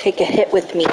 take a hit with me.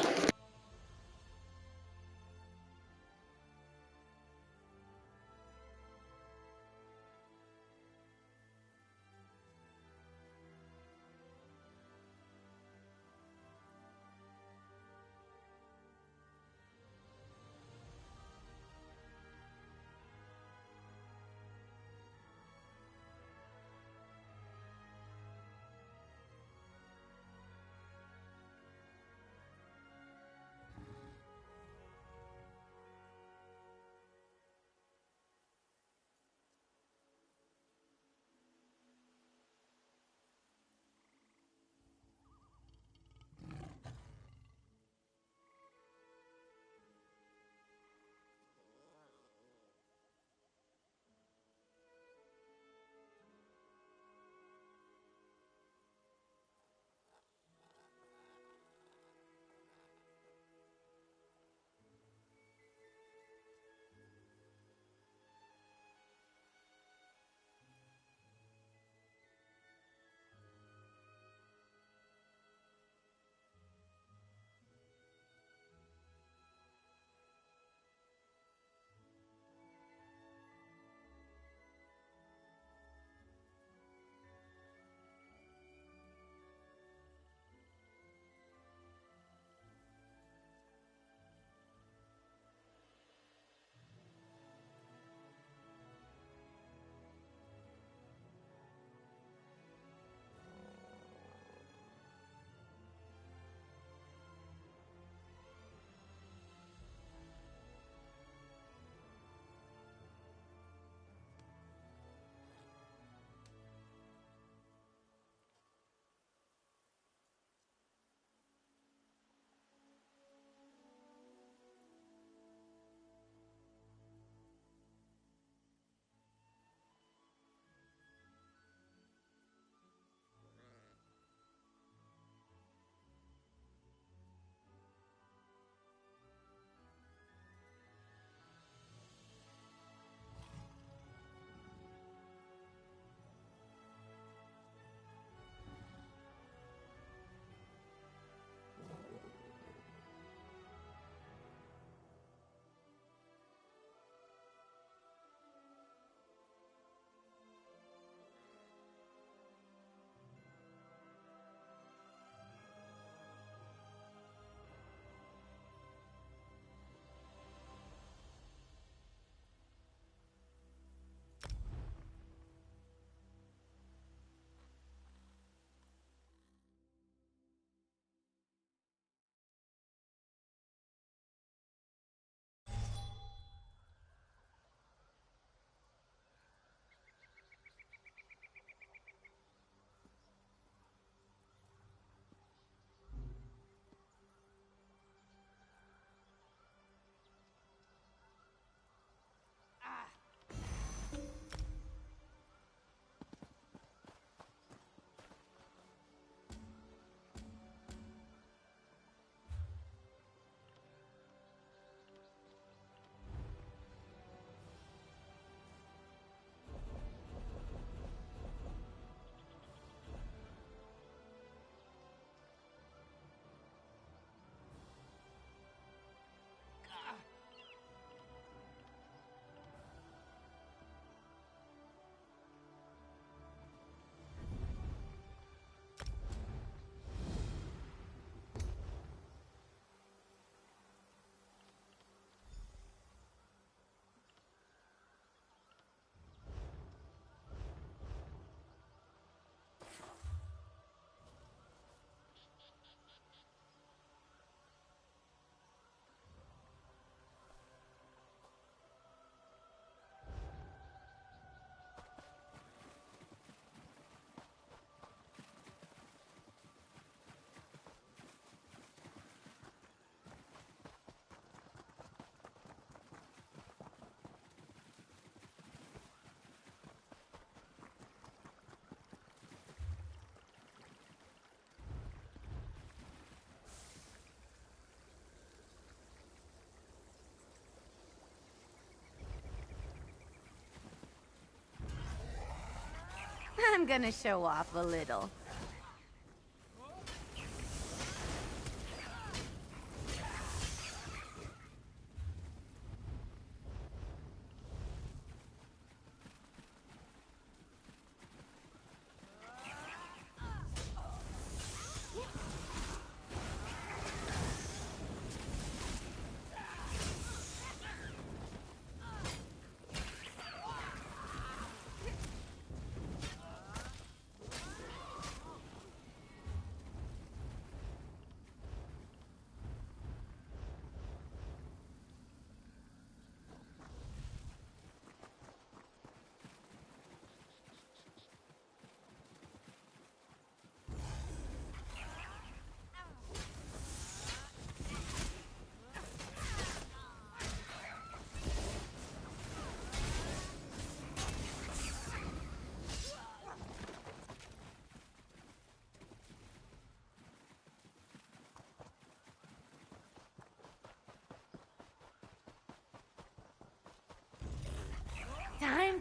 I'm gonna show off a little.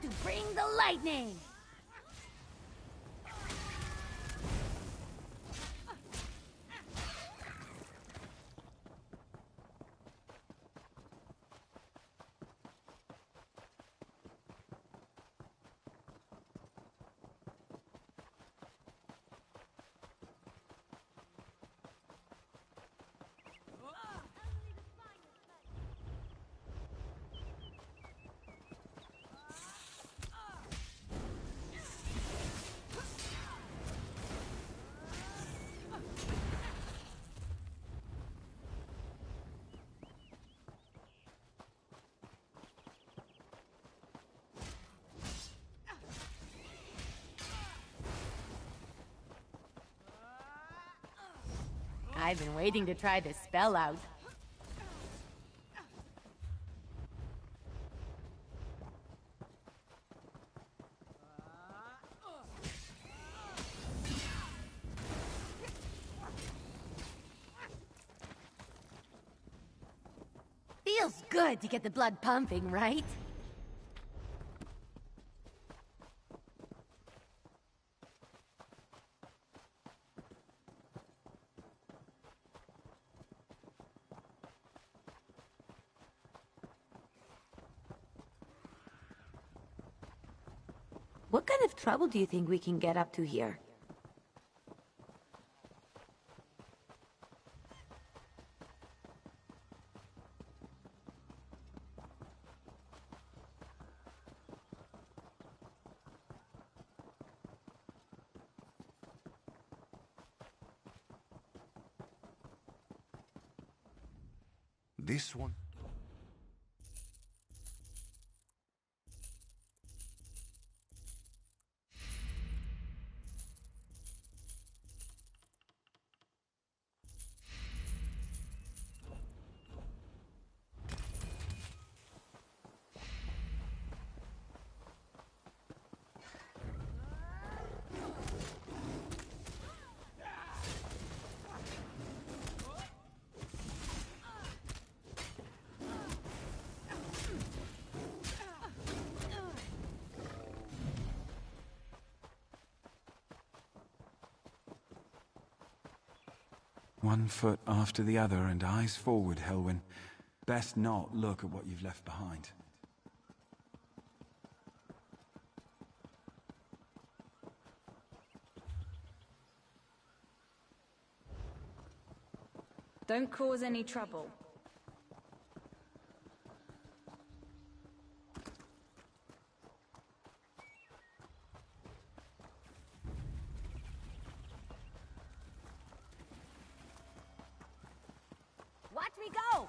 Time to bring the lightning! I've been waiting to try this spell out. Feels good to get the blood pumping, right? What kind of trouble do you think we can get up to here? This one? One foot after the other and eyes forward, Helwyn. Best not look at what you've left behind. Don't cause any trouble. Watch me go!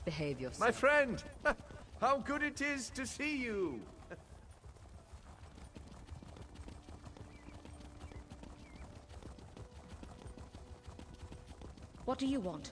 Behave yourself. My friend! How good it is to see you! What do you want?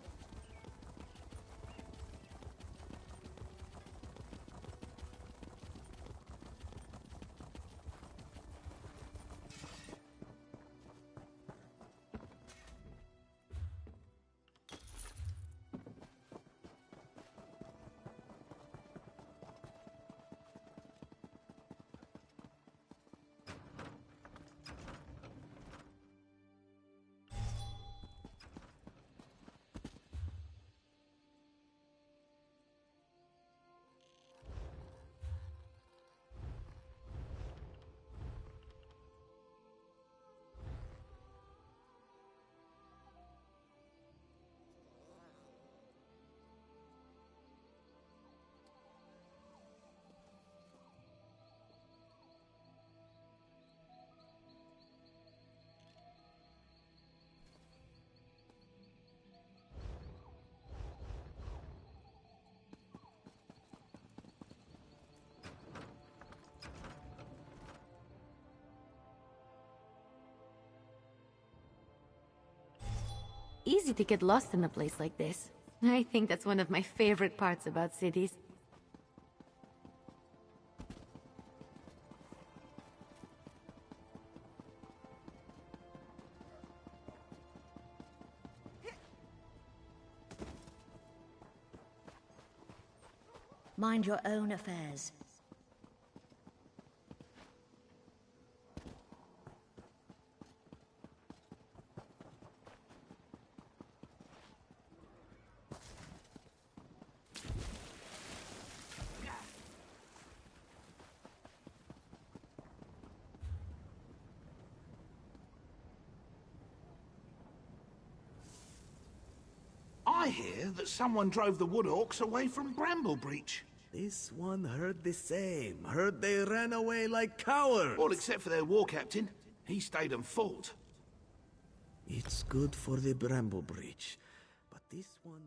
Easy to get lost in a place like this. I think that's one of my favorite parts about cities. Mind your own affairs. I hear that someone drove the Woodhawks away from Bramblebreach. This one heard the same. Heard they ran away like cowards. All except for their war captain. He stayed and fought. It's good for the Bramblebreach, but this one...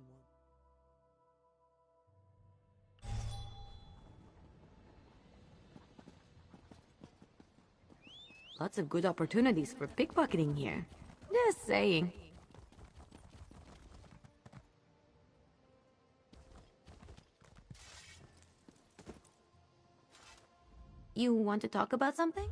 Lots of good opportunities for pickpocketing here. Just saying. You want to talk about something?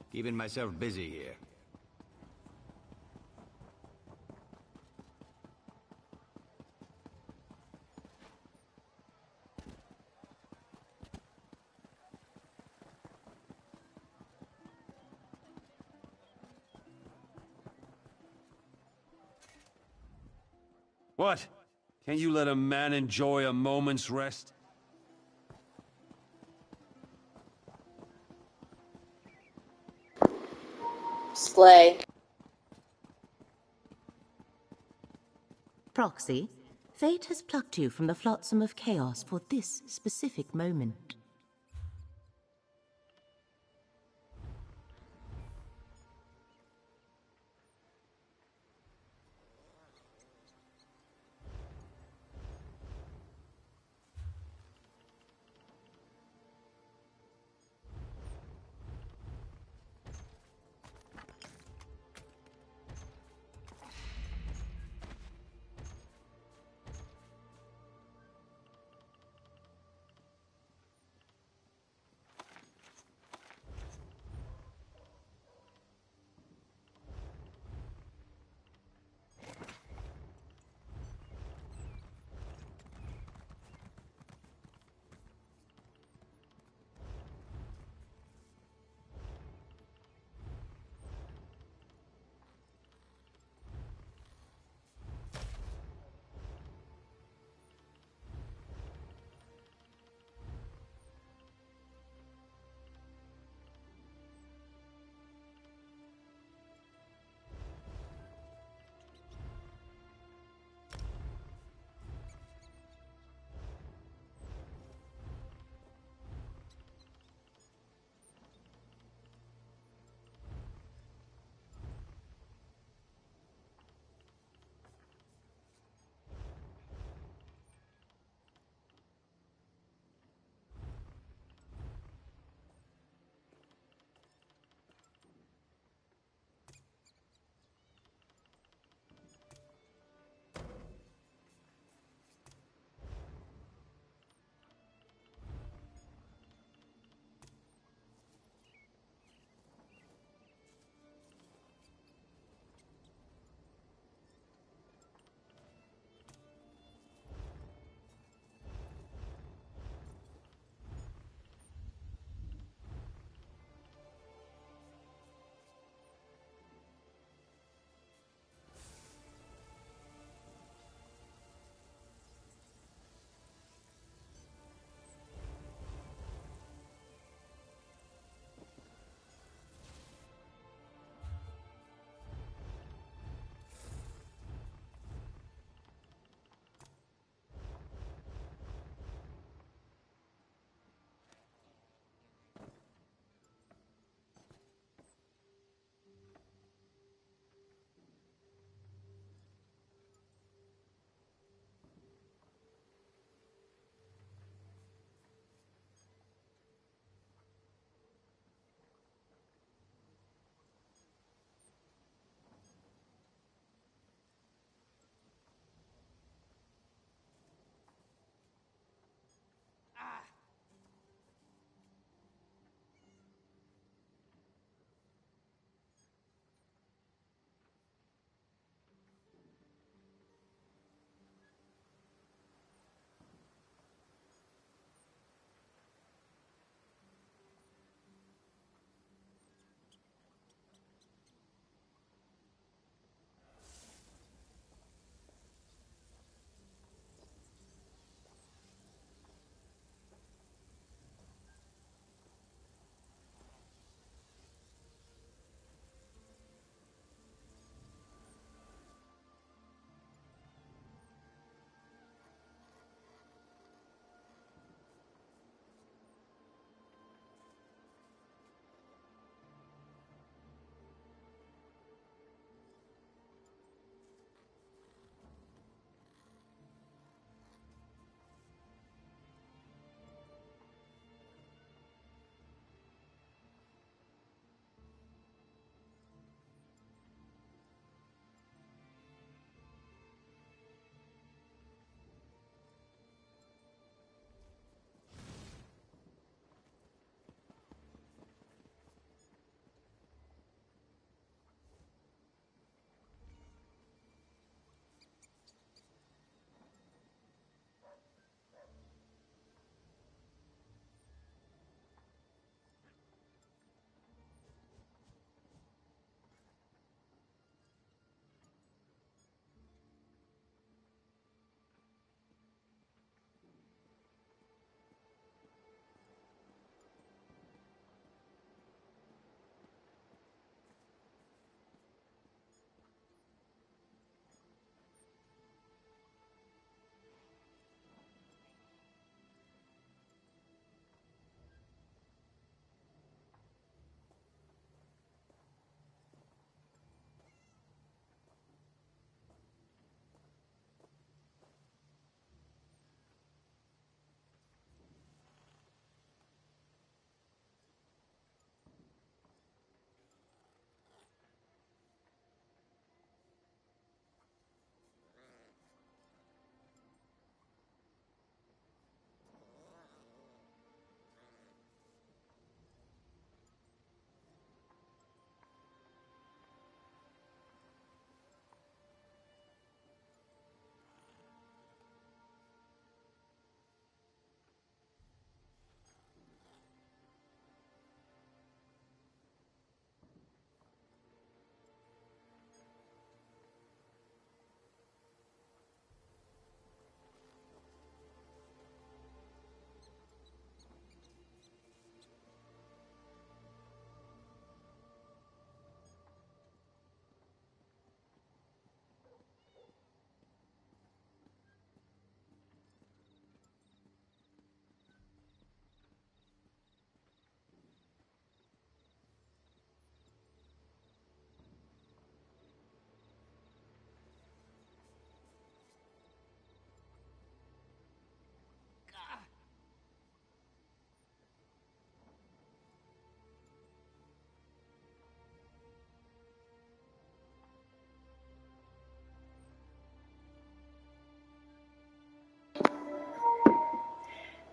Keeping myself busy here. What? Can't you let a man enjoy a moment's rest? Slay. Proxy, fate has plucked you from the flotsam of chaos for this specific moment.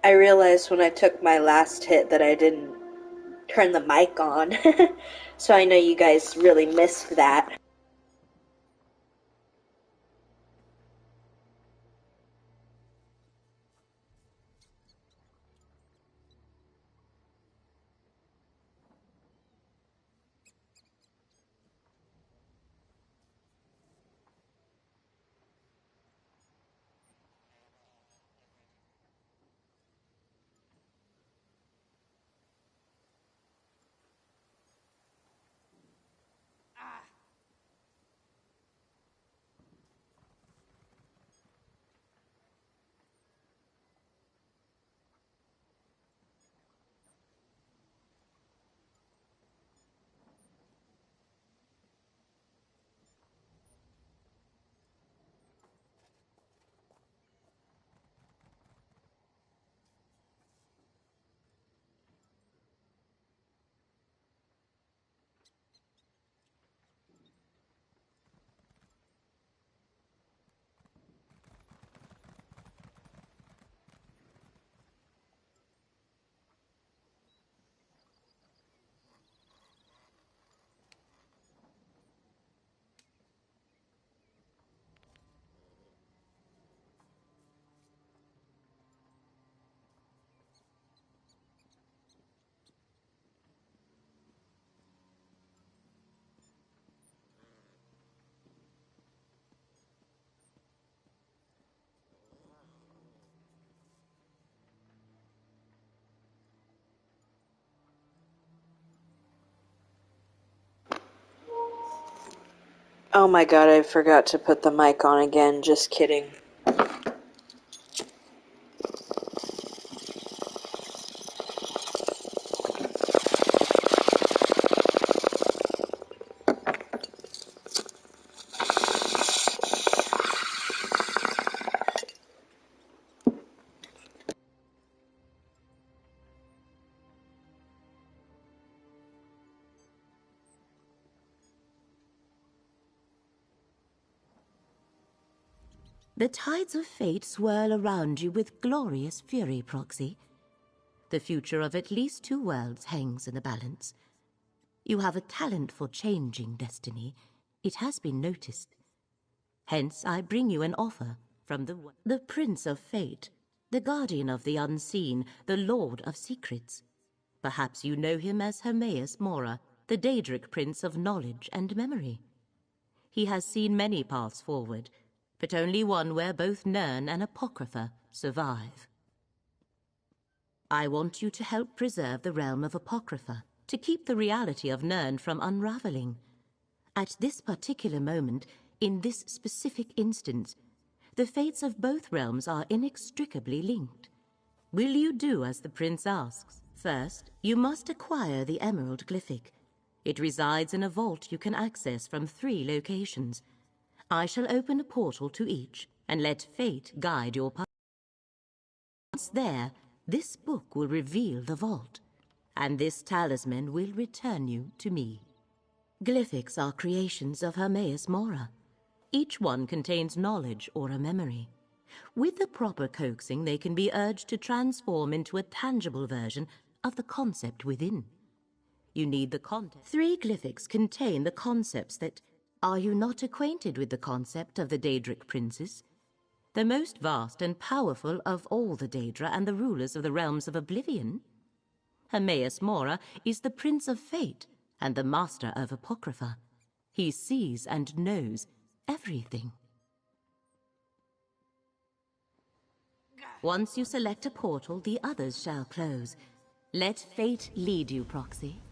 I realized when I took my last hit that I didn't turn the mic on. So I know you guys really missed that. Oh my god, I forgot to put the mic on again. Just kidding. The tides of fate swirl around you with glorious fury, Proxy. The future of at least 2 worlds hangs in the balance. You have a talent for changing destiny. It has been noticed. Hence, I bring you an offer from the Prince of Fate, the Guardian of the Unseen, the Lord of Secrets. Perhaps you know him as Hermaeus Mora, the Daedric Prince of Knowledge and Memory. He has seen many paths forward, but only one where both Nirn and Apocrypha survive. I want you to help preserve the realm of Apocrypha, to keep the reality of Nirn from unraveling. At this particular moment, in this specific instance, the fates of both realms are inextricably linked. Will you do as the prince asks? First, you must acquire the Emerald Glyphic. It resides in a vault you can access from 3 locations. I shall open a portal to each, and let fate guide your path. Once there, this book will reveal the vault, and this talisman will return you to me. Glyphics are creations of Hermaeus Mora. Each one contains knowledge or a memory. With the proper coaxing, they can be urged to transform into a tangible version of the concept within. You need the content. 3 glyphics contain the concepts that... Are you not acquainted with the concept of the Daedric Princes? The most vast and powerful of all the Daedra and the rulers of the realms of Oblivion? Hermaeus Mora is the Prince of Fate and the Master of Apocrypha. He sees and knows everything. Once you select a portal, the others shall close. Let fate lead you, Proxy.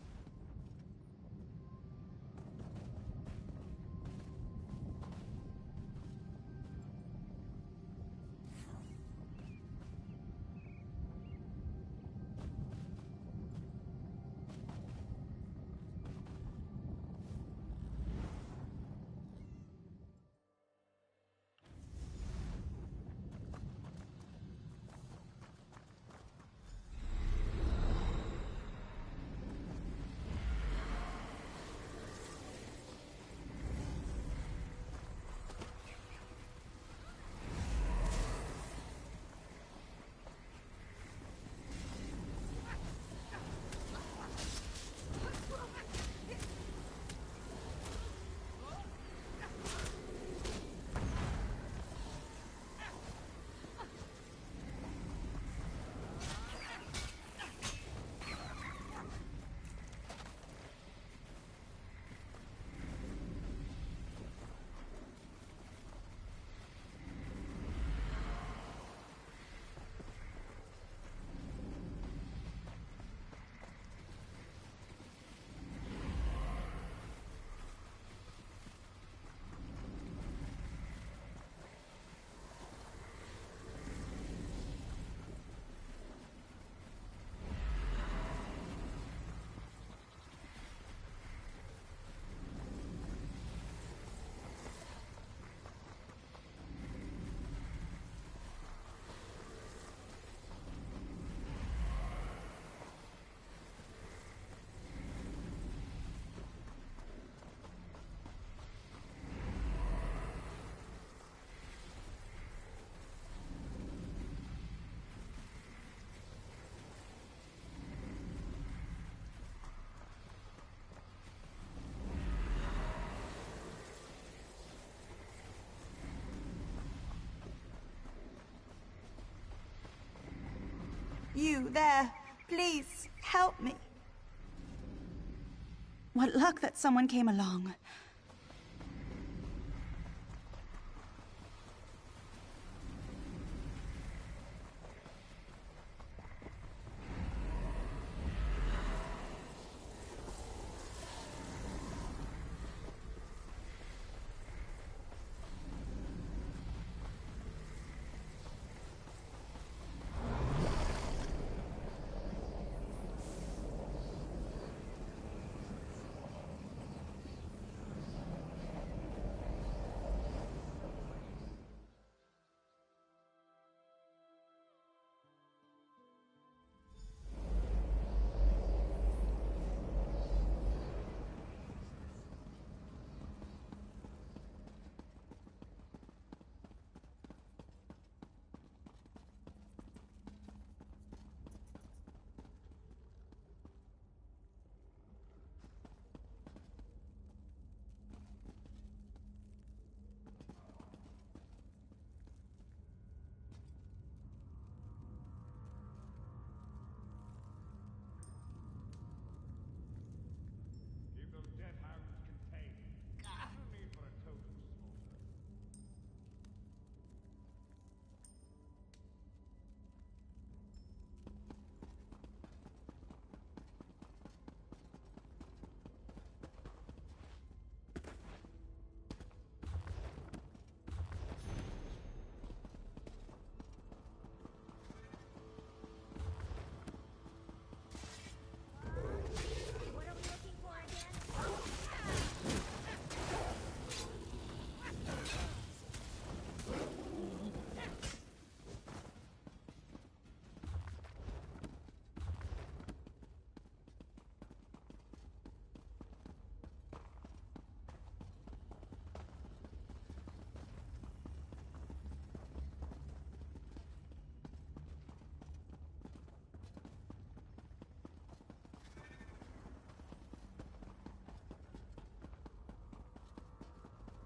You there, please help me. What luck that someone came along.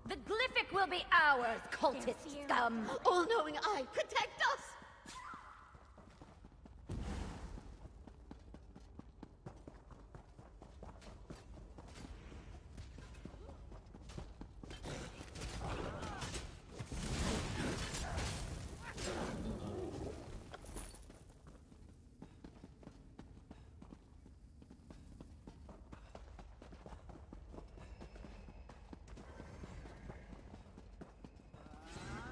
The Glyphic will be ours, cultist scum! All-knowing eye, protect us!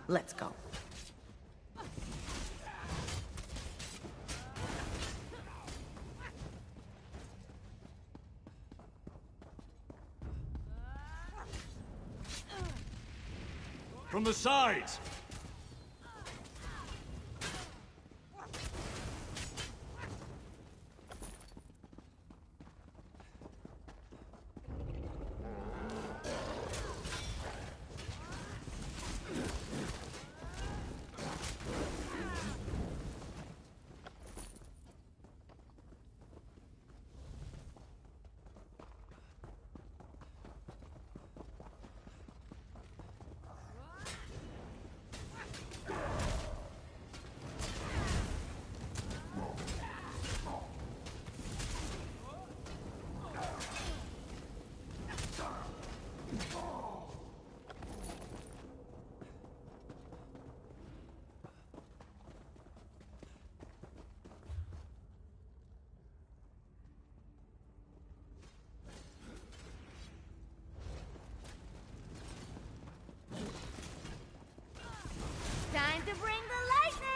Let's go. From the sides! Time to bring the lightning!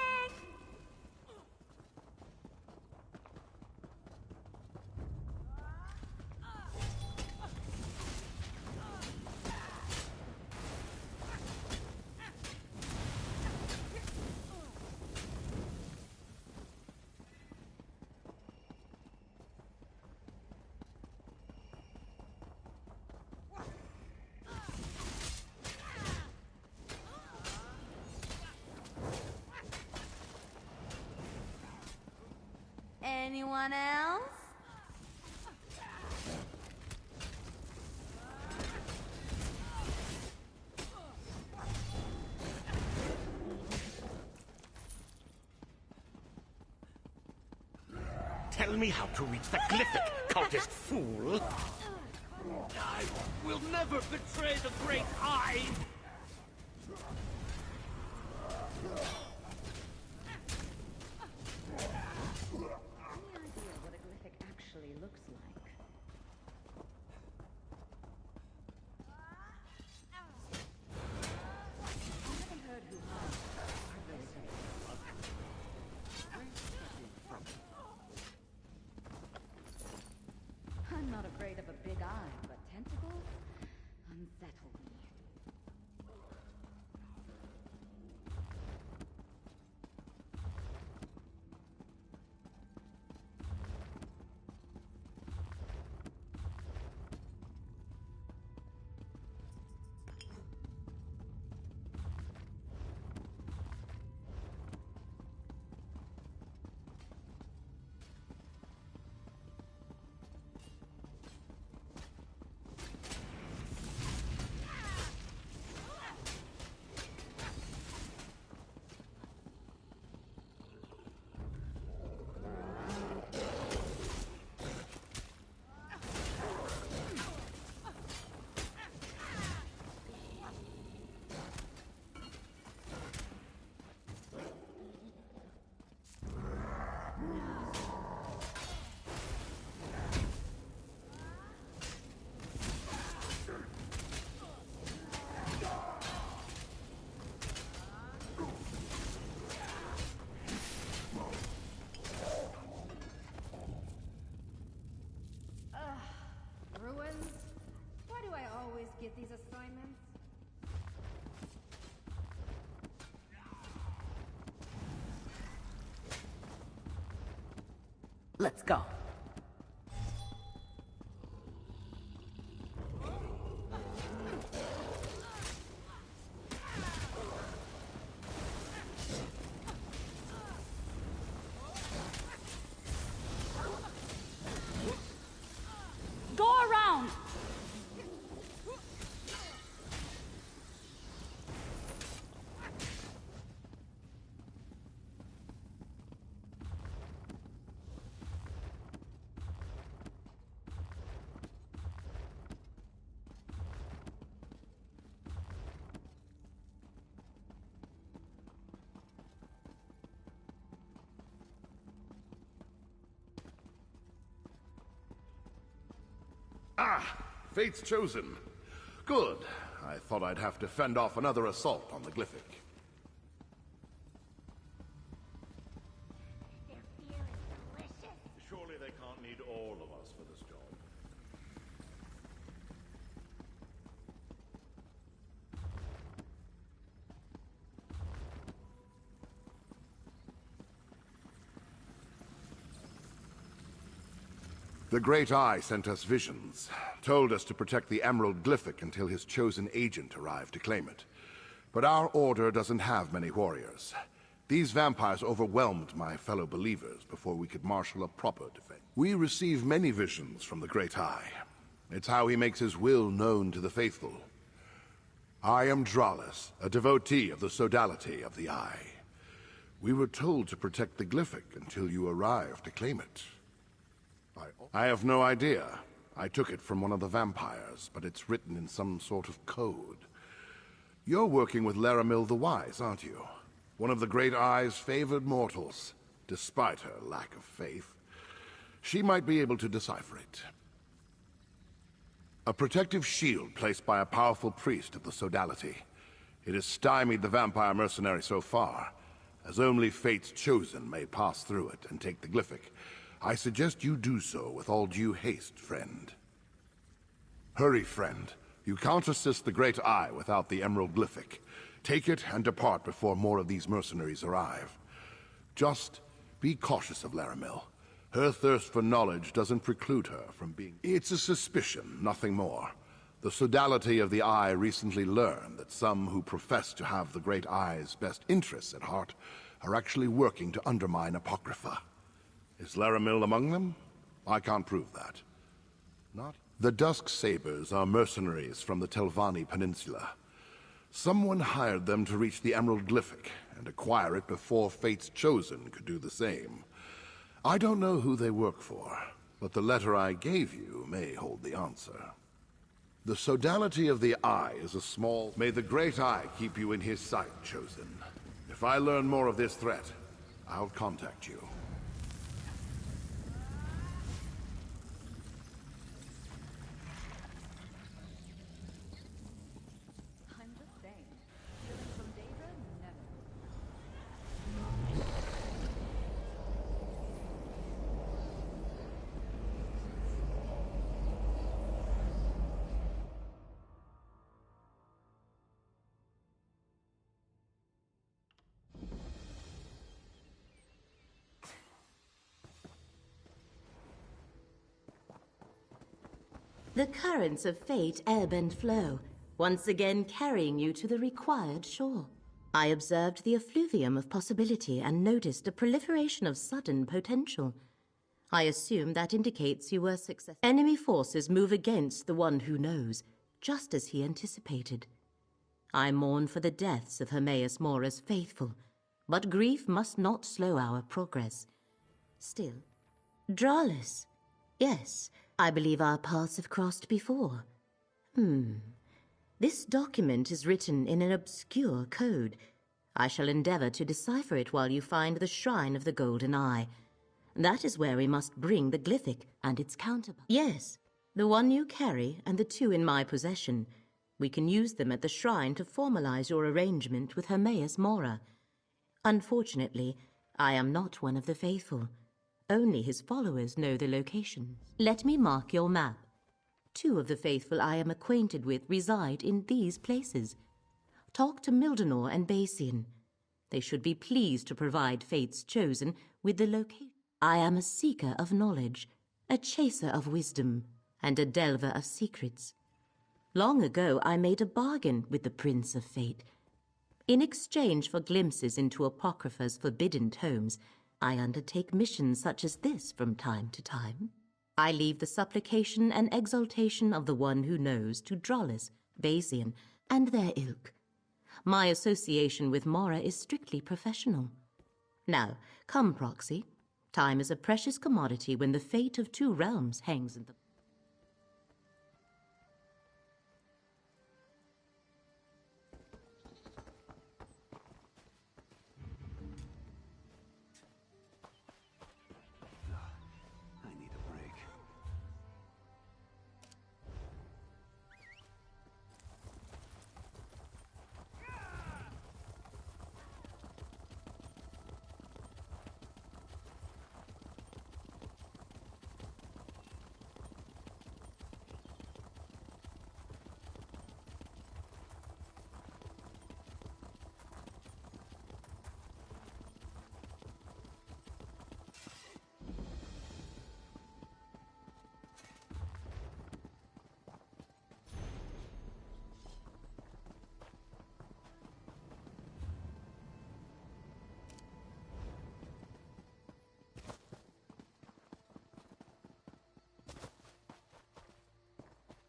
Anyone else? Tell me how to reach the Glyphic, cultist fool! I will never betray the Great Eye! I'm not afraid of a big eye, but tentacles unsettle me. Ruins? Why do I always get these assignments? Let's go. Go around! Ah! Fate's chosen. Good. I thought I'd have to fend off another assault on the Glyphic. Surely they can't need all of us for this job. The Great Eye sent us visions, told us to protect the Emerald Glyphic until his chosen agent arrived to claim it. But our order doesn't have many warriors. These vampires overwhelmed my fellow believers before we could marshal a proper defense. We receive many visions from the Great Eye. It's how he makes his will known to the faithful. I am Dralis, a devotee of the Sodality of the Eye. We were told to protect the Glyphic until you arrived to claim it. I have no idea. I took it from one of the vampires, but it's written in some sort of code. You're working with Laramil the Wise, aren't you? One of the Great Eye's favored mortals, despite her lack of faith. She might be able to decipher it. A protective shield placed by a powerful priest of the Sodality. It has stymied the vampire mercenary so far, as only Fate's chosen may pass through it and take the Glyphic. I suggest you do so with all due haste, friend. Hurry, friend. You can't assist the Great Eye without the Emerald Glyphic. Take it and depart before more of these mercenaries arrive. Just be cautious of Laramil. Her thirst for knowledge doesn't preclude her from being... It's a suspicion, nothing more. The Sodality of the Eye recently learned that some who profess to have the Great Eye's best interests at heart are actually working to undermine Apocrypha. Is Laramil among them? I can't prove that. Not? The Dusk Sabers are mercenaries from the Telvanni Peninsula. Someone hired them to reach the Emerald Glyphic and acquire it before Fate's Chosen could do the same. I don't know who they work for, but the letter I gave you may hold the answer. The sodality of the Eye is a small... May the Great Eye keep you in his sight, Chosen. If I learn more of this threat, I'll contact you. I'm just saying. Stealing from Daedra? Never. The currents of fate ebb and flow, once again carrying you to the required shore. I observed the effluvium of possibility and noticed a proliferation of sudden potential. I assume that indicates you were successful. Enemy forces move against the one who knows, just as he anticipated. I mourn for the deaths of Hermaeus Mora's faithful, but grief must not slow our progress. Still, Dralis. Yes, I believe our paths have crossed before. This document is written in an obscure code. I shall endeavor to decipher it while you find the Shrine of the Golden Eye. That is where we must bring the Glyphic and its counterpart. Yes, the one you carry and the two in my possession. We can use them at the shrine to formalize your arrangement with Hermaeus Mora. Unfortunately, I am not one of the faithful. Only his followers know the locations. Let me mark your map. Two of the faithful I am acquainted with reside in these places. Talk to Mildenor and Basian. They should be pleased to provide Fate's Chosen with the location. I am a seeker of knowledge, a chaser of wisdom, and a delver of secrets. Long ago I made a bargain with the Prince of Fate. In exchange for glimpses into Apocrypha's forbidden tomes, I undertake missions such as this from time to time. I leave the supplication and exaltation of the one who knows to Dralis, Basian, and their ilk. My association with Mora is strictly professional. Now, come, Proxy. Time is a precious commodity when the fate of two realms hangs in the...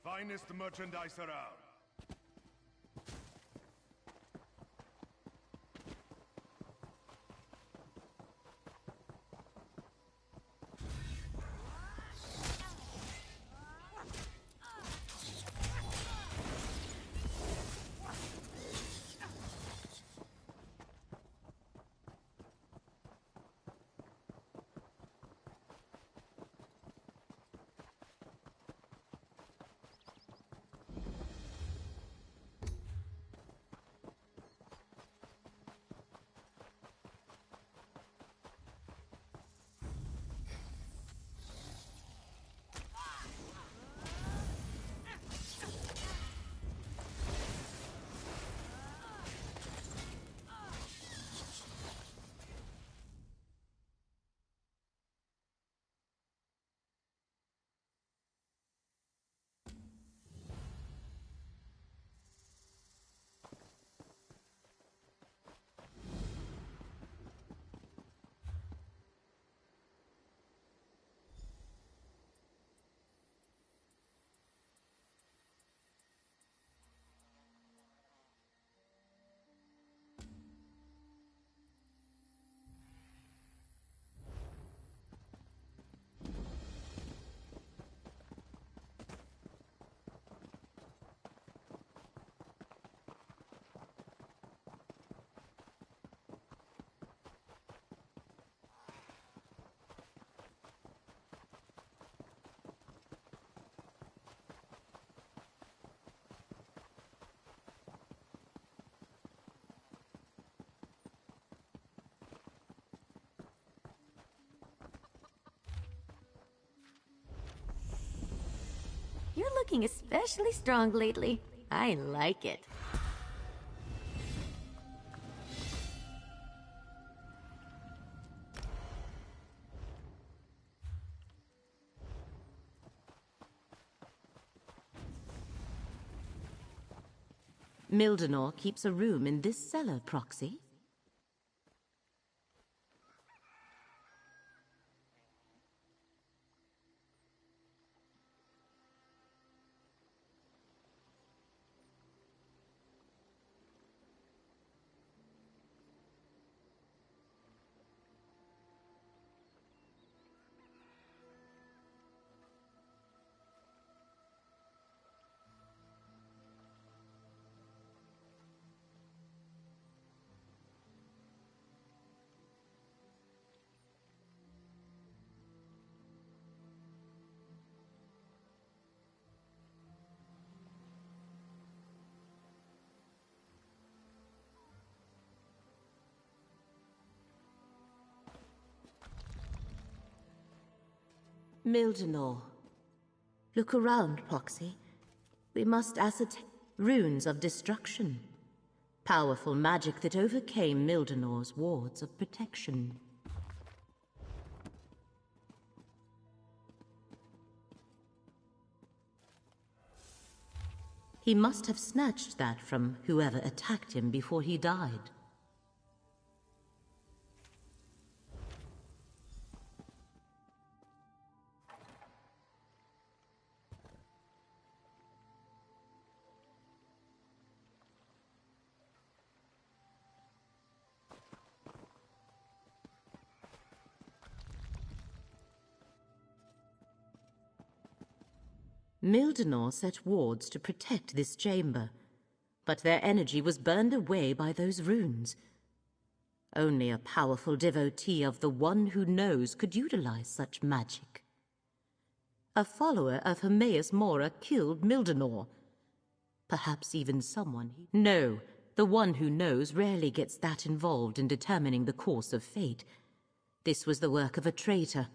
Finest merchandise around. You're looking especially strong lately. I like it. Mildenor keeps a room in this cellar, Proxy. Mildenor. Look around, Proxy. We must ascertain runes of destruction. Powerful magic that overcame Mildenor's wards of protection. He must have snatched that from whoever attacked him before he died. Mildenor set wards to protect this chamber, but their energy was burned away by those runes. Only a powerful devotee of the One Who Knows could utilize such magic. A follower of Hermaeus Mora killed Mildenor. Perhaps even someone he... No, the One Who Knows rarely gets that involved in determining the course of fate. This was the work of a traitor.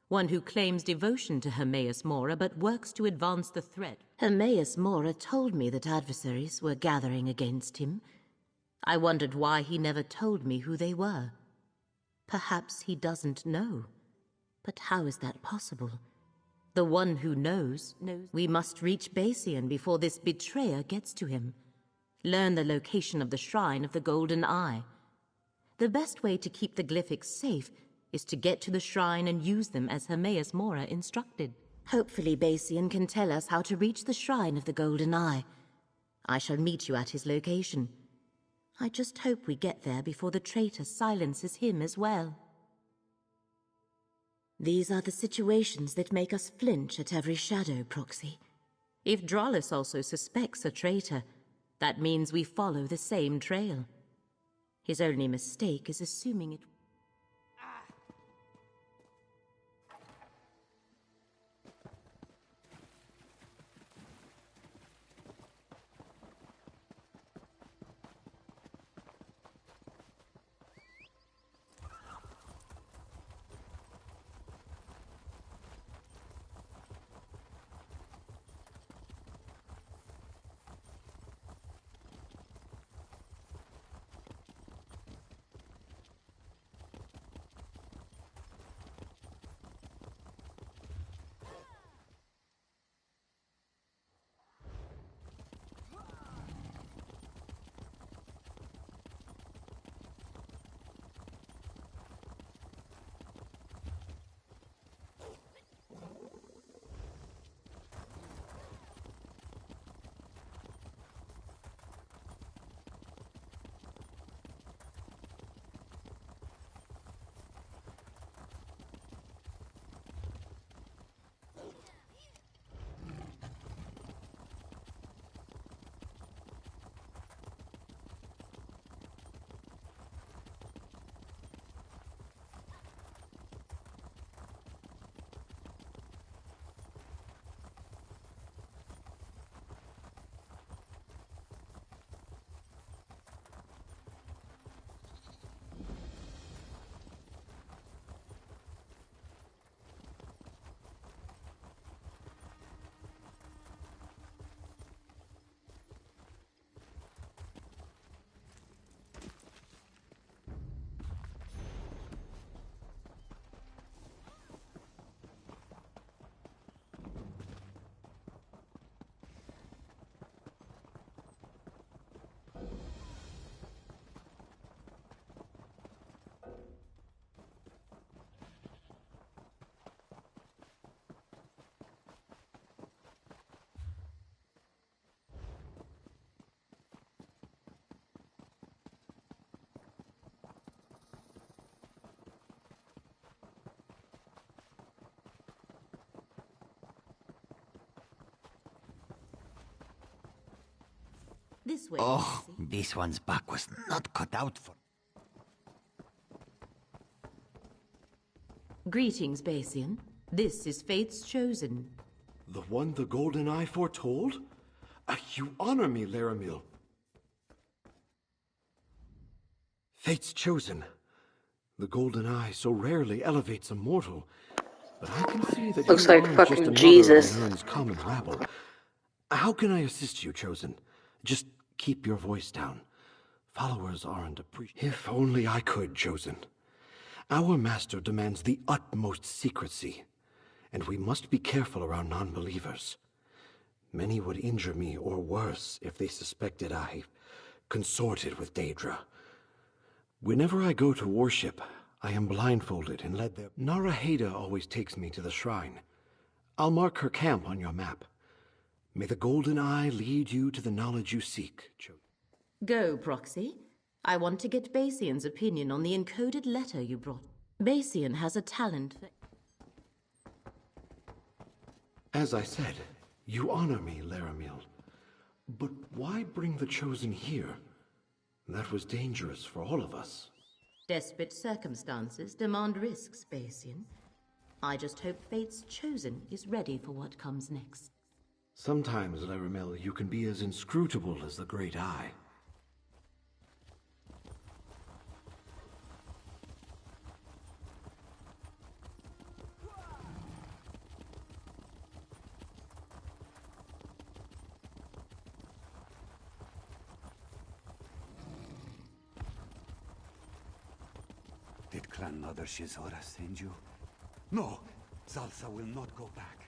One who claims devotion to Hermaeus Mora but works to advance the threat. Hermaeus Mora told me that adversaries were gathering against him. I wondered why he never told me who they were. Perhaps he doesn't know. But how is that possible? The One Who knows. We must reach Basian before this betrayer gets to him. Learn the location of the Shrine of the Golden Eye. The best way to keep the Glyphics safe is to get to the shrine and use them as Hermaeus Mora instructed. Hopefully Basian can tell us how to reach the Shrine of the Golden Eye. I shall meet you at his location. I just hope we get there before the traitor silences him as well. These are the situations that make us flinch at every shadow, Proxy. If Drollis also suspects a traitor, that means we follow the same trail. His only mistake is assuming it... This way. Oh, this one's back was not cut out for... Greetings, Basian. This is Fate's Chosen. The one the Golden Eye foretold? You honor me, Laramil. Fate's Chosen. The Golden Eye so rarely elevates a mortal. But I can see that Looks you like aren't fucking just another Jesus. of Aaron's common rabble. How can I assist you, Chosen? Just keep your voice down. Followers aren't appreciated. If only I could, Chosen. Our master demands the utmost secrecy, and we must be careful around non-believers. Many would injure me or worse if they suspected I consorted with Daedra. Whenever I go to worship, I am blindfolded and led there. Naraheda always takes me to the shrine. I'll mark her camp on your map. May the Golden Eye lead you to the knowledge you seek, Chosen. Go, Proxy. I want to get Basian's opinion on the encoded letter you brought. Basian has a talent for... As I said, you honor me, Laramil. But why bring the Chosen here? That was dangerous for all of us. Desperate circumstances demand risks, Basian. I just hope Fate's Chosen is ready for what comes next. Sometimes, Laramil, you can be as inscrutable as the Great Eye. Did Clan Mother Shizora send you? No! Zalsa will not go back.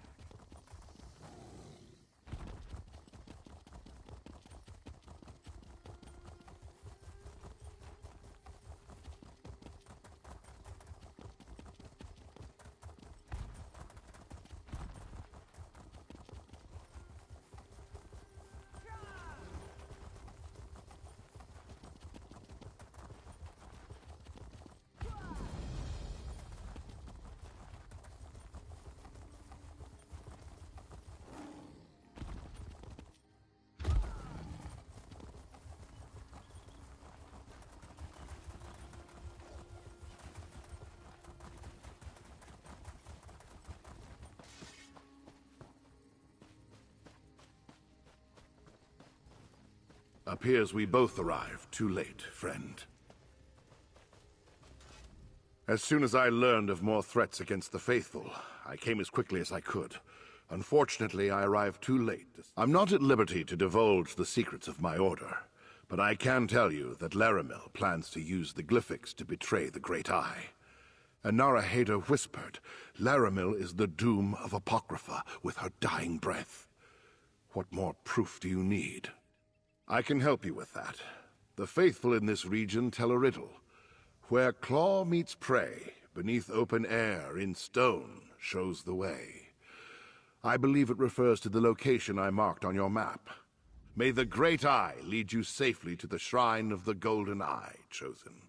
Appears we both arrived too late, friend. As soon as I learned of more threats against the Faithful, I came as quickly as I could. Unfortunately, I arrived too late. I'm not at liberty to divulge the secrets of my order, but I can tell you that Laramil plans to use the Glyphics to betray the Great Eye. And Naraheda whispered, Laramil is the doom of Apocrypha with her dying breath. What more proof do you need? I can help you with that. The Faithful in this region tell a riddle. Where claw meets prey, beneath open air, in stone, shows the way. I believe it refers to the location I marked on your map. May the Great Eye lead you safely to the Shrine of the Golden Eye, Chosen.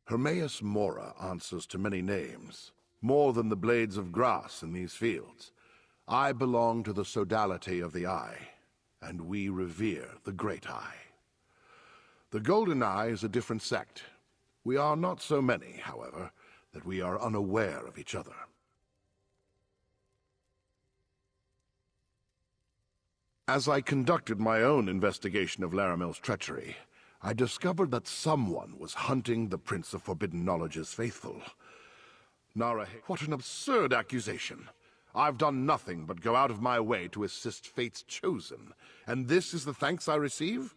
Hermaeus Mora answers to many names, more than the blades of grass in these fields. I belong to the Sodality of the Eye, and we revere the Great Eye. The Golden Eye is a different sect. We are not so many, however, that we are unaware of each other. As I conducted my own investigation of Laramil's treachery, I discovered that someone was hunting the Prince of Forbidden Knowledge's faithful. Naraheda, what an absurd accusation! I've done nothing but go out of my way to assist Fate's Chosen, and this is the thanks I receive?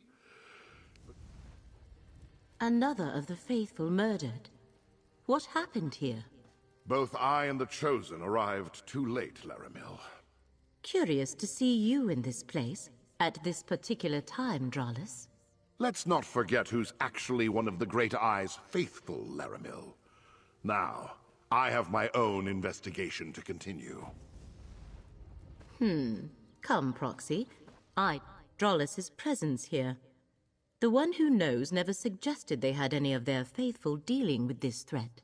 Another of the Faithful murdered. What happened here? Both I and the Chosen arrived too late, Laramil. Curious to see you in this place, at this particular time, Dralus. Let's not forget who's actually one of the Great Eye's faithful, Laramil. Now, I have my own investigation to continue. Come, Proxy. Dralus's presence here. The one who knows never suggested they had any of their faithful dealing with this threat.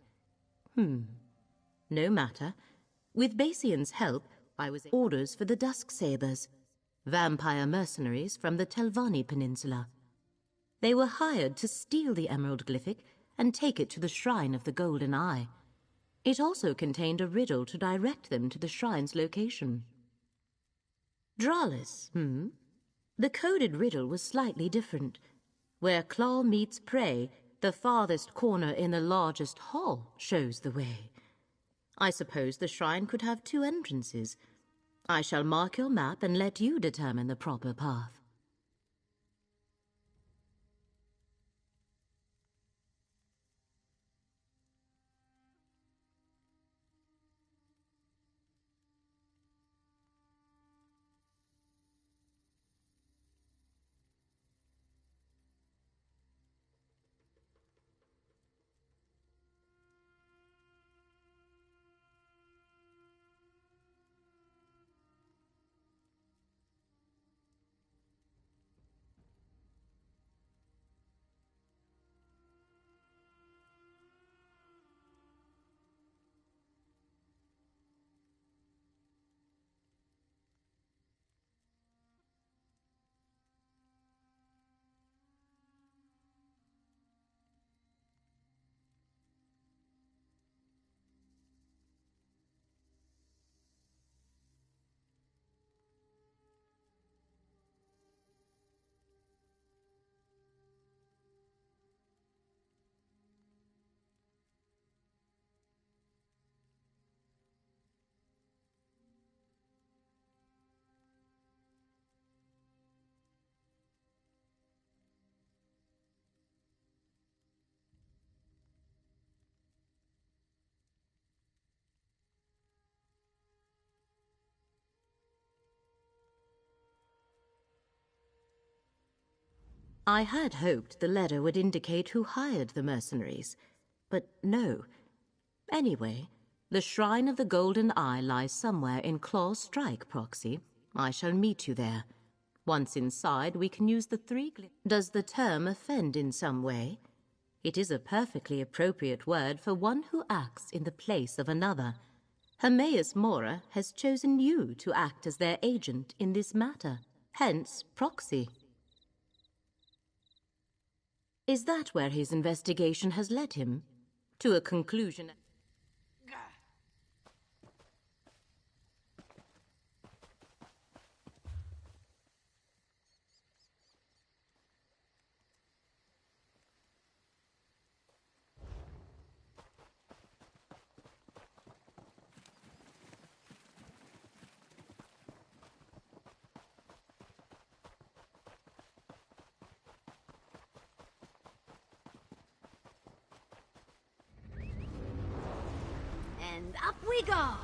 No matter. With Basian's help, I was orders for the Dusk Sabers. vampire mercenaries from the Telvanni Peninsula. They were hired to steal the Emerald Glyphic and take it to the Shrine of the Golden Eye. It also contained a riddle to direct them to the shrine's location. Dralis, The coded riddle was slightly different. Where claw meets prey, the farthest corner in the largest hall shows the way. I suppose the shrine could have 2 entrances. I shall mark your map and let you determine the proper path. I had hoped the letter would indicate who hired the mercenaries, but no. Anyway, the Shrine of the Golden Eye lies somewhere in Claw's Strike, Proxy. I shall meet you there. Once inside, we can use the 3 Does the term offend in some way? It is a perfectly appropriate word for one who acts in the place of another. Hermaeus Mora has chosen you to act as their agent in this matter, hence Proxy. Is that where his investigation has led him? To a conclusion? And up we go!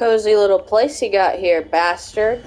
Cozy little place you got here, bastard.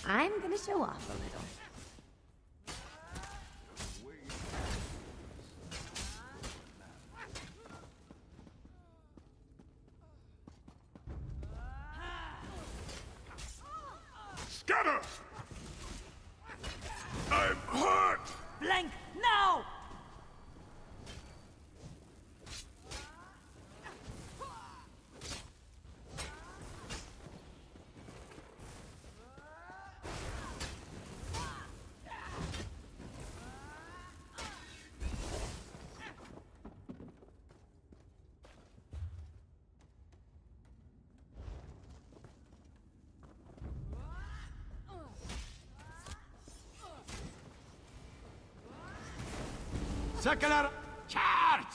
I'm gonna show off a little. Scatter! I'm hurt! Blank now! Second out. Charge!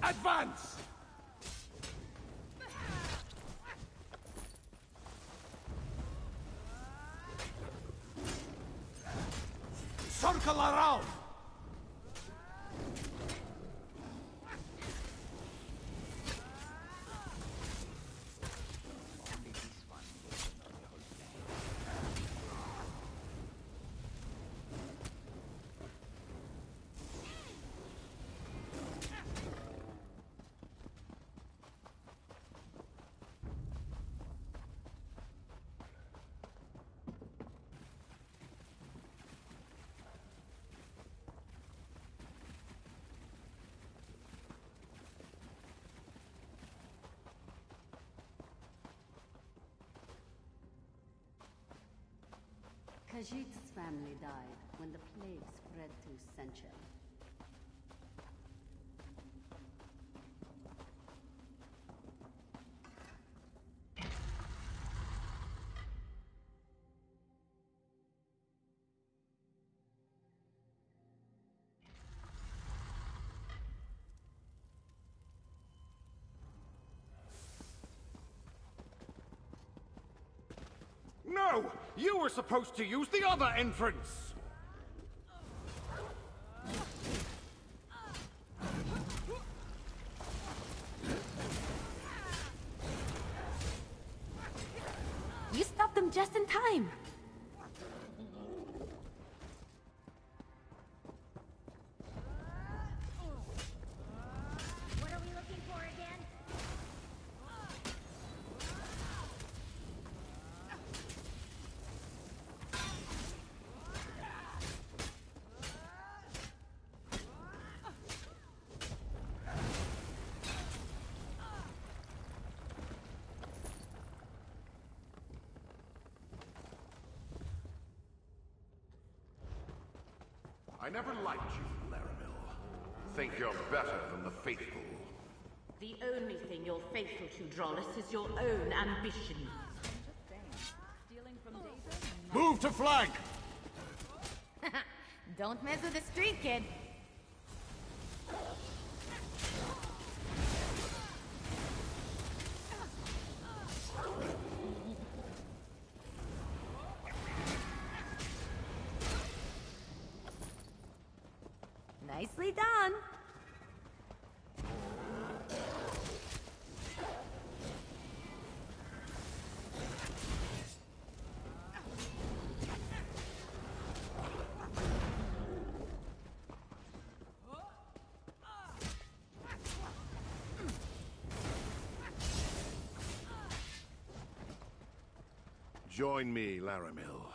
Advance! Circle around! Khajiit's family died when the plague spread through Senchel. You were supposed to use the other entrance! You stopped them just in time. What are we looking for again? I never liked you, Laramil. Think you're better than the faithful. The only thing you're faithful to, Drollis, is your own ambition. Move to flank! Don't mess with the street kid. Nicely done. Join me, Laramil.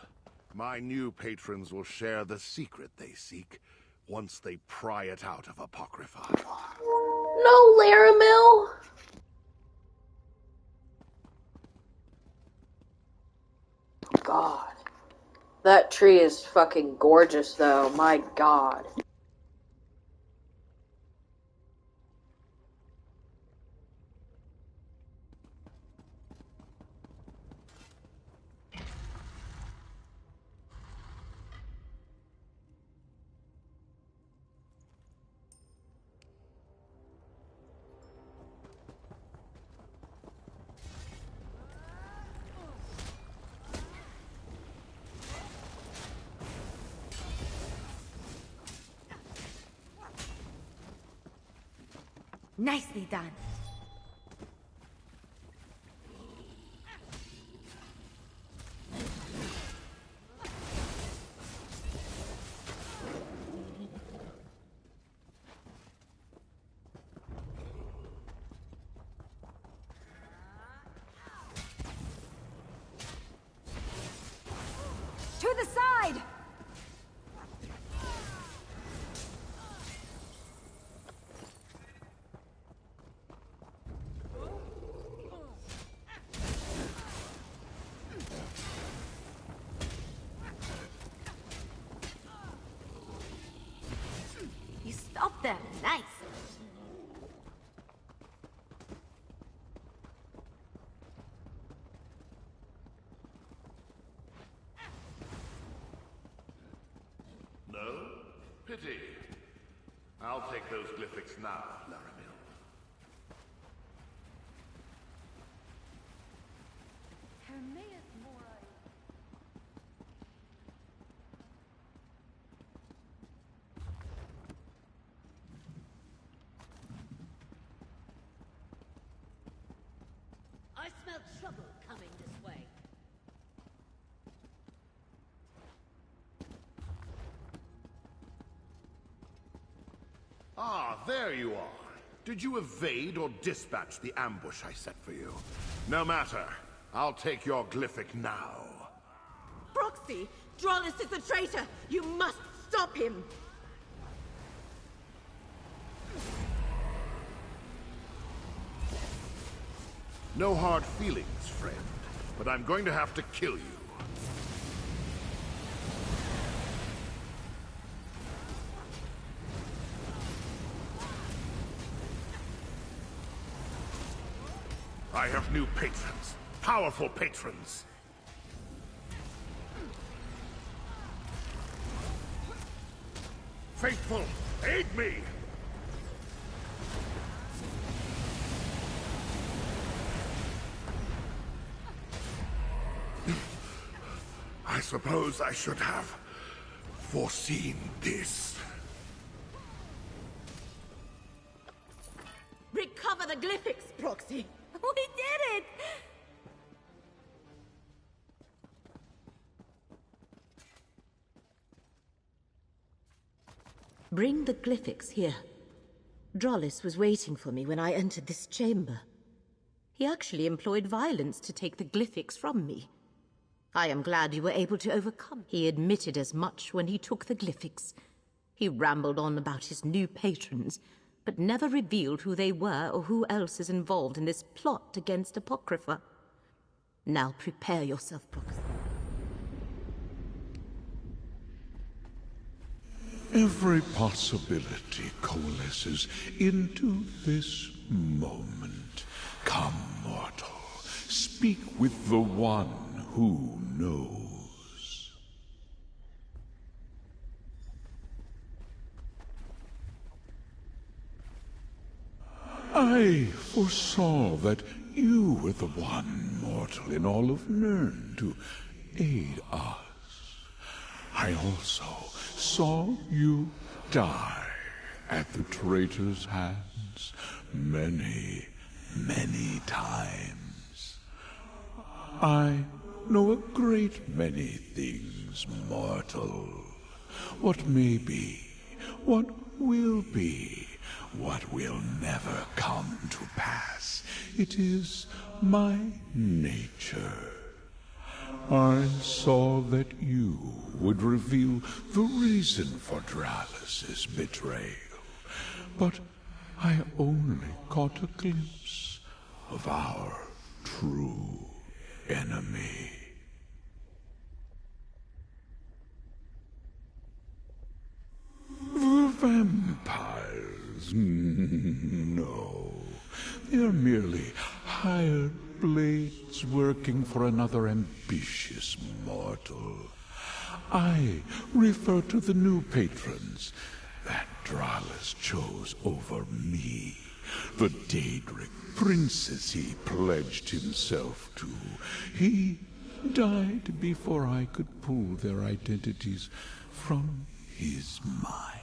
My new patrons will share the secret they seek once they pry it out of Apocrypha. No, Laramil! God. That tree is fucking gorgeous, though. My God. Nicely done. To the side! You stopped them. Nice. No? Pity. I'll take those glyphics now, Laramil. Hermaeus Mora. I smell trouble coming this way. Ah, there you are. Did you evade or dispatch the ambush I set for you? No matter. I'll take your glyphic now. Proxy! Drollis is a traitor! You must stop him! No hard feelings, friend. But I'm going to have to kill you. I have new patrons. Powerful patrons. Faithful, aid me! I suppose I should have foreseen this. Recover the glyphics, Proxy! We did it! Bring the glyphics here. Drollis was waiting for me when I entered this chamber. He actually employed violence to take the glyphics from me. I am glad you were able to overcome. He admitted as much when he took the glyphics. He rambled on about his new patrons, but never revealed who they were or who else is involved in this plot against Apocrypha. Now prepare yourself, Proxy. Every possibility coalesces into this moment. Come, mortal, speak with the one who knows. I foresaw that you were the one mortal in all of Nirn to aid us. I also saw you die at the traitor's hands many, many times. I know a great many things, mortal. What may be, what will be, what will never come to pass. It is my nature. I saw that you would reveal the reason for Drallis' betrayal, but I only caught a glimpse of our true enemy. The vampires? No. They are merely hired blades working for another ambitious mortal. I refer to the new patrons that Drallis chose over me. The Daedric princes he pledged himself to. He died before I could pull their identities from his mind.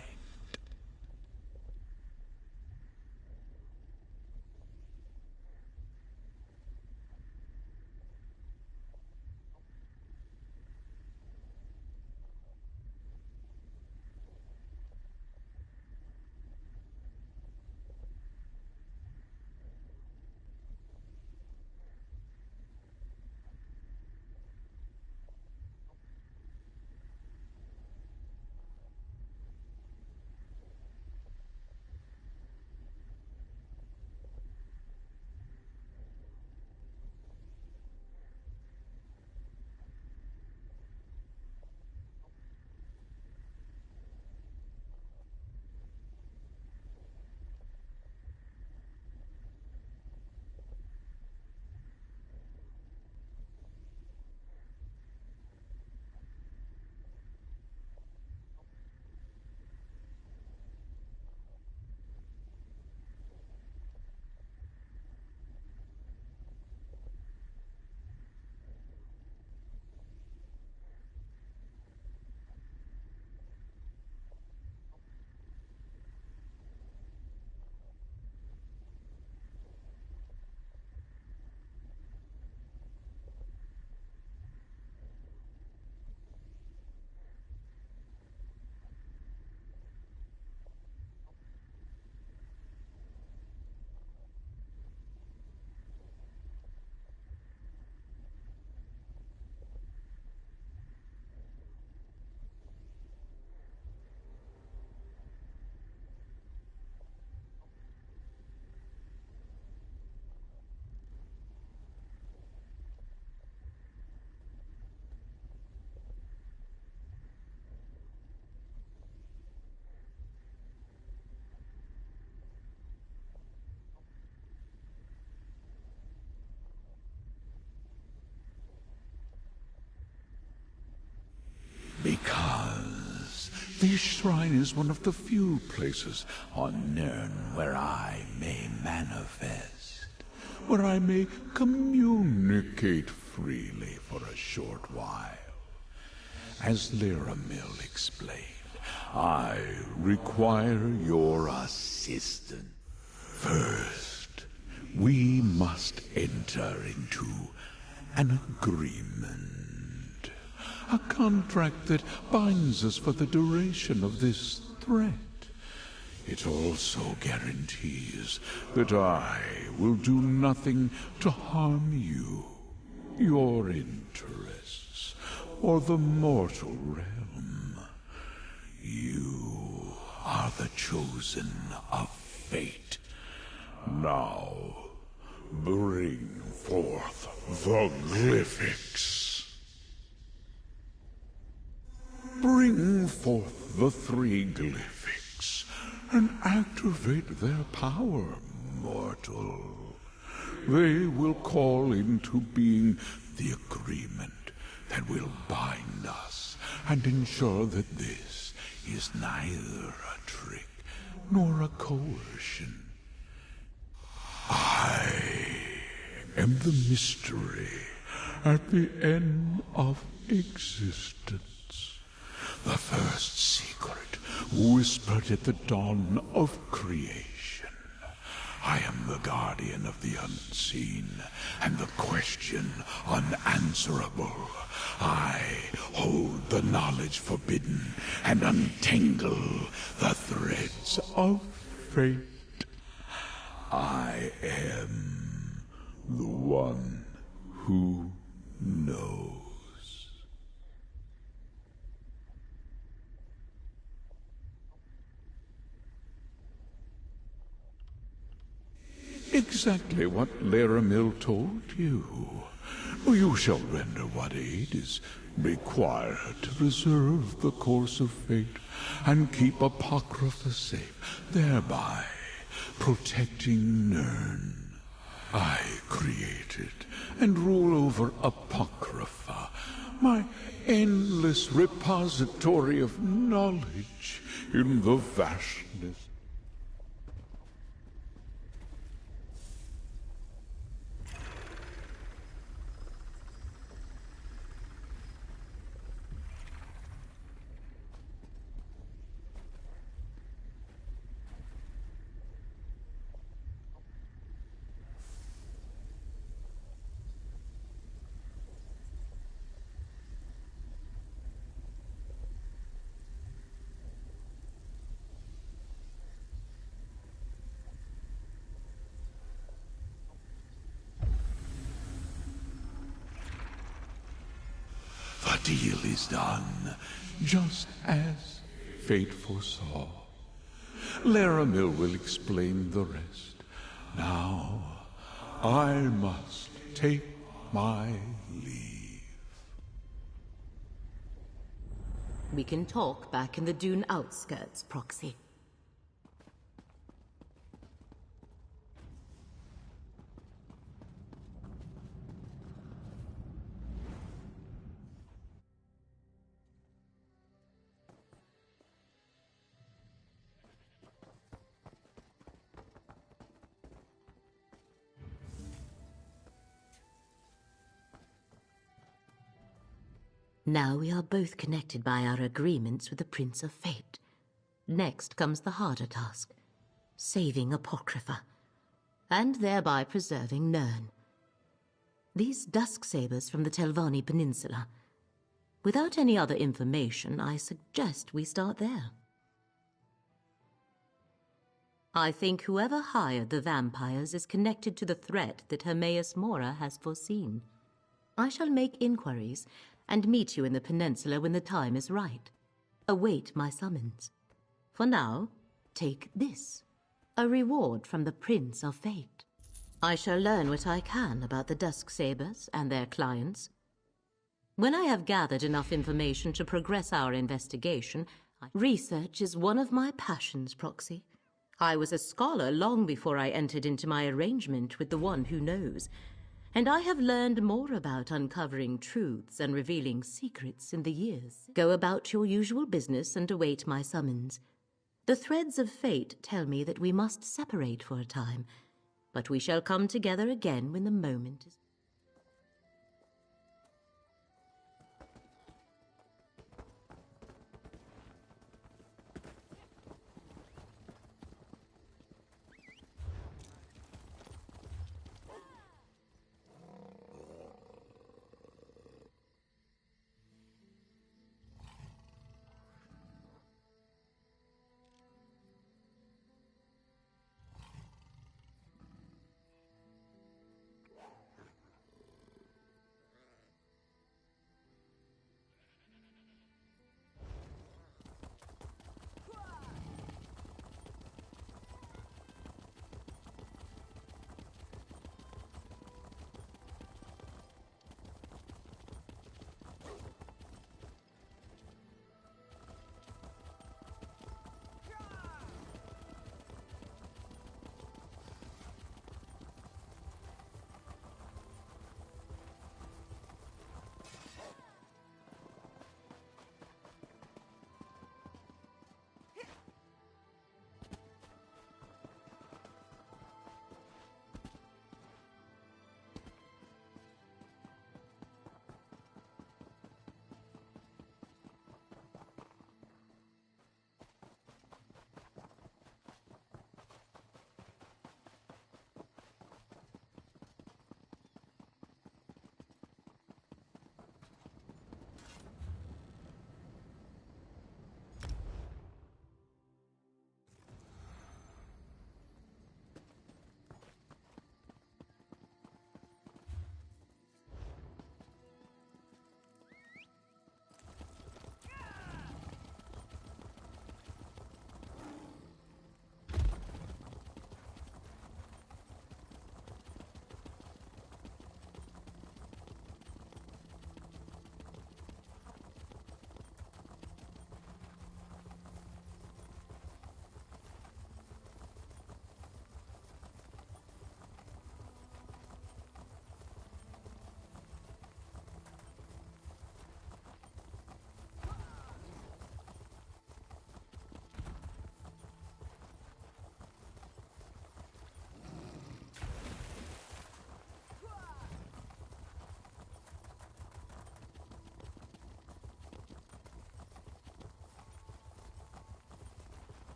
Because this shrine is one of the few places on Nirn where I may manifest, where I may communicate freely for a short while. As Lyramil explained, I require your assistance. First, we must enter into an agreement. A contract that binds us for the duration of this threat. It also guarantees that I will do nothing to harm you, your interests, or the mortal realm. You are the chosen of fate. Now, bring forth the Glyphics. Bring forth the 3 Glyphics and activate their power, mortal. They will call into being the agreement that will bind us and ensure that this is neither a trick nor a coercion. I am the mystery at the end of existence. The first secret whispered at the dawn of creation. I am the guardian of the unseen and the question unanswerable. I hold the knowledge forbidden and untangle the threads of fate. I am the one who knows. Exactly what Lyramil told you. You shall render what aid is required to preserve the course of fate and keep Apocrypha safe, thereby protecting Nirn. I created and rule over Apocrypha, my endless repository of knowledge in the vastness. The deal is done, just as fate foresaw. Lyramil will explain the rest. Now, I must take my leave. We can talk back in the dune outskirts, Proxy. Now we are both connected by our agreements with the Prince of Fate. Next comes the harder task, saving Apocrypha, and thereby preserving Nirn. These dusk sabers from the Telvanni Peninsula. Without any other information, I suggest we start there. I think whoever hired the vampires is connected to the threat that Hermaeus Mora has foreseen. I shall make inquiries and meet you in the peninsula when the time is right. Await my summons. For now, take this, a reward from the Prince of Fate. I shall learn what I can about the Dusk Sabers and their clients. When I have gathered enough information to progress our investigation, research is one of my passions, Proxy. I was a scholar long before I entered into my arrangement with the One Who Knows, and I have learned more about uncovering truths and revealing secrets in the years. Go about your usual business and await my summons. The threads of fate tell me that we must separate for a time, but we shall come together again when the moment is...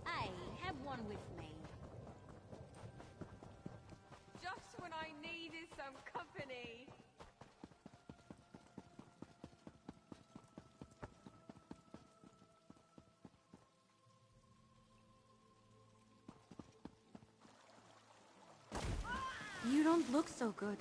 Hey, have one with me. Just when I needed some company. You don't look so good.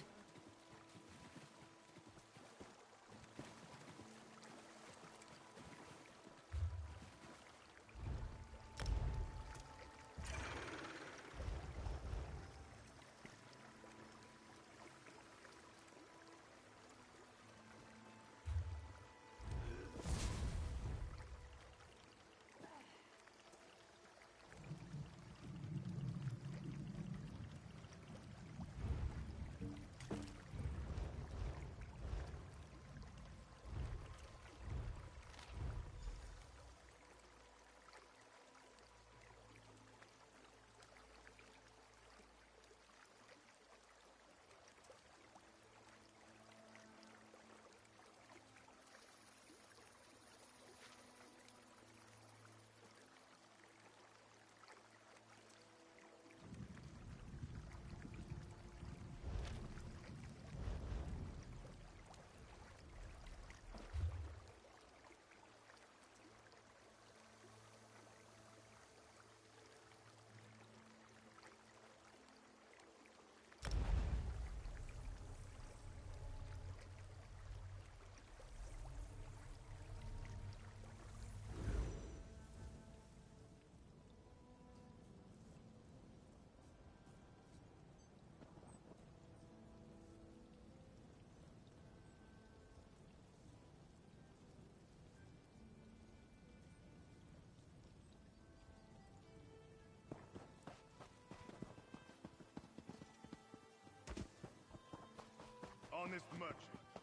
Honest merchant,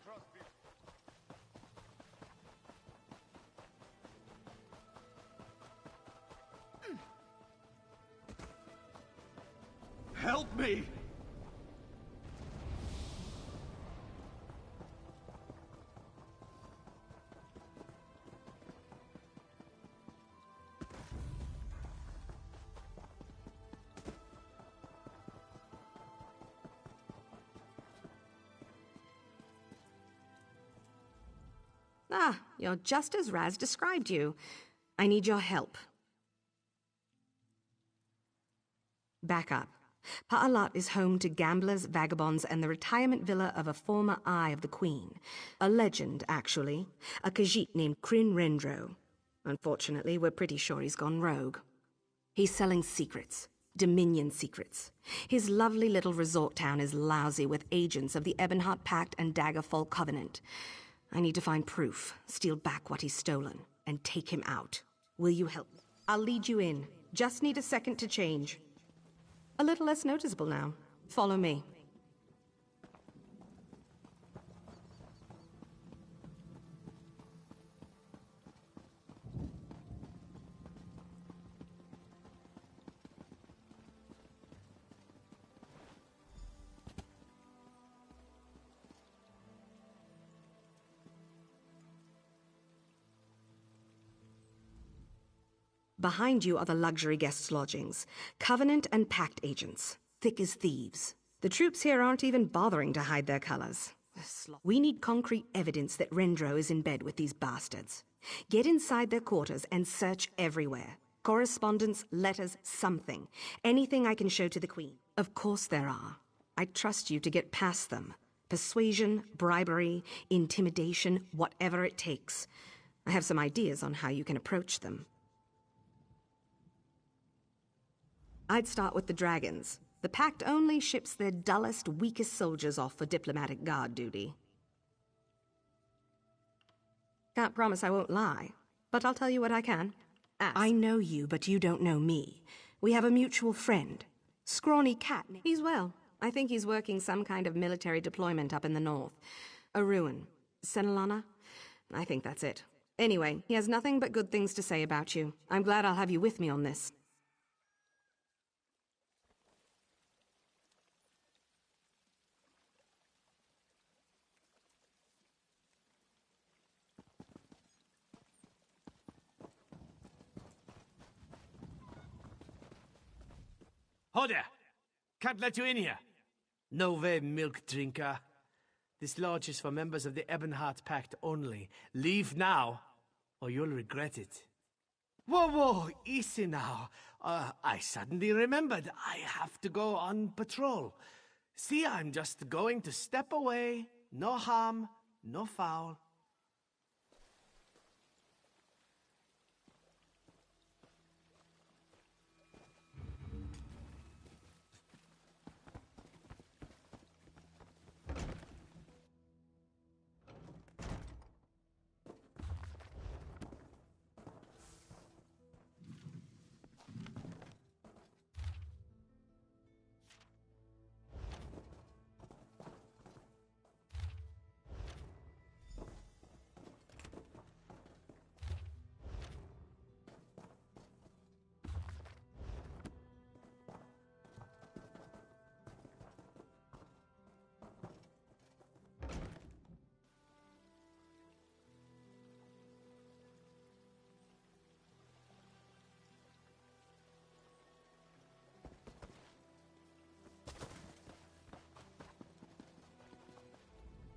trust me. Help me! Ah, you're just as Raz described you. I need your help. Back up. Pa'alat is home to gamblers, vagabonds, and the retirement villa of a former Eye of the Queen. A legend, actually. A Khajiit named Kryn Rendro. Unfortunately, we're pretty sure he's gone rogue. He's selling secrets. Dominion secrets. His lovely little resort town is lousy with agents of the Ebonheart Pact and Daggerfall Covenant. I need to find proof, steal back what he's stolen, and take him out. Will you help? I'll lead you in. Just need a second to change. A little less noticeable now. Follow me. Behind you are the luxury guests' lodgings. Covenant and Pact agents. Thick as thieves. The troops here aren't even bothering to hide their colors. We need concrete evidence that Rendro is in bed with these bastards. Get inside their quarters and search everywhere. Correspondence, letters, something. Anything I can show to the Queen. Of course there are. I trust you to get past them. Persuasion, bribery, intimidation, whatever it takes. I have some ideas on how you can approach them. I'd start with the dragons. The Pact only ships their dullest, weakest soldiers off for diplomatic guard duty. Can't promise I won't lie, but I'll tell you what I can. Ask. I know you, but you don't know me. We have a mutual friend. Scrawny cat. He's well. I think he's working some kind of military deployment up in the north. Aruan. Senelana? I think that's it. Anyway, he has nothing but good things to say about you. I'm glad I'll have you with me on this. Hold there! Can't let you in here. No way, milk drinker. This lodge is for members of the Ebonheart Pact only. Leave now, or you'll regret it. Whoa, whoa, easy now. I suddenly remembered I have to go on patrol. See, I'm just going to step away. No harm, no foul.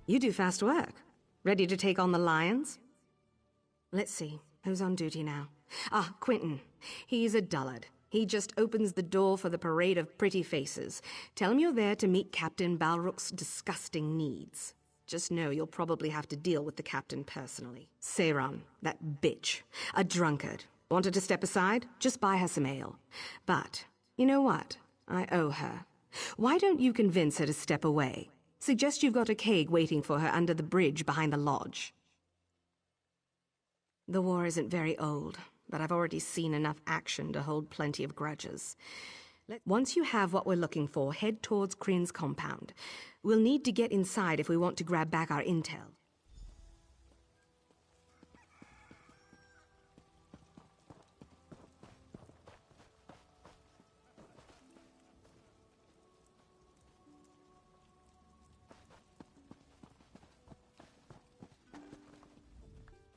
You do fast work. Ready to take on the lions? Let's see, who's on duty now? Ah, Quentin. He's a dullard. He just opens the door for the parade of pretty faces. Tell him you're there to meet Captain Balrog's disgusting needs. Just know you'll probably have to deal with the captain personally. Seiran, that bitch. A drunkard. Wanted to step aside? Just buy her some ale. But, you know what? I owe her. Why don't you convince her to step away? Suggest you've got a keg waiting for her under the bridge behind the lodge. The war isn't very old, but I've already seen enough action to hold plenty of grudges. Once you have what we're looking for, head towards Kryn's compound. We'll need to get inside if we want to grab back our intel.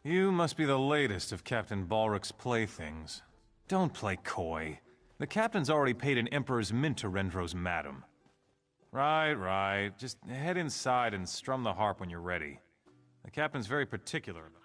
You must be the latest of Captain Balrog's playthings. Don't play coy. The captain's already paid an emperor's mint to Rendro's madam. Right. Just head inside and strum the harp when you're ready. The captain's very particular about it.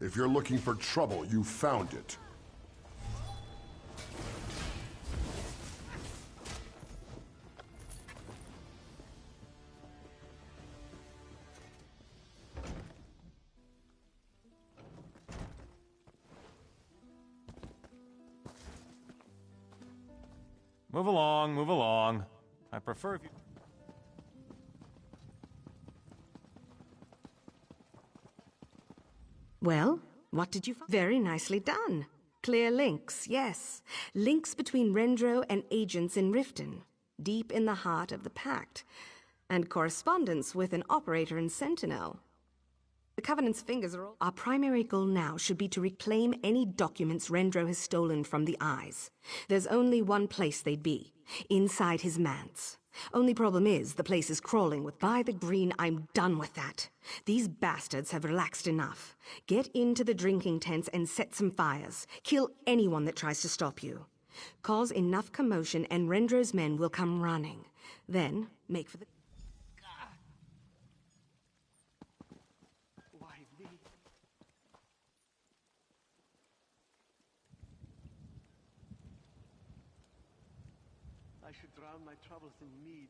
If you're looking for trouble, you found it. Move along. I prefer if you... Well, what did you find? Very nicely done. Clear links, yes. Links between Rendro and agents in Riften, deep in the heart of the Pact. And correspondence with an operator in Sentinel. The Covenant's fingers are all... Our primary goal now should be to reclaim any documents Rendro has stolen from the Eyes. There's only one place they'd be. Inside his manse. Only problem is, the place is crawling with... By the green, I'm done with that. These bastards have relaxed enough. Get into the drinking tents and set some fires. Kill anyone that tries to stop you. Cause enough commotion and Rendro's men will come running. Then, make for the... I should drown my troubles in mead.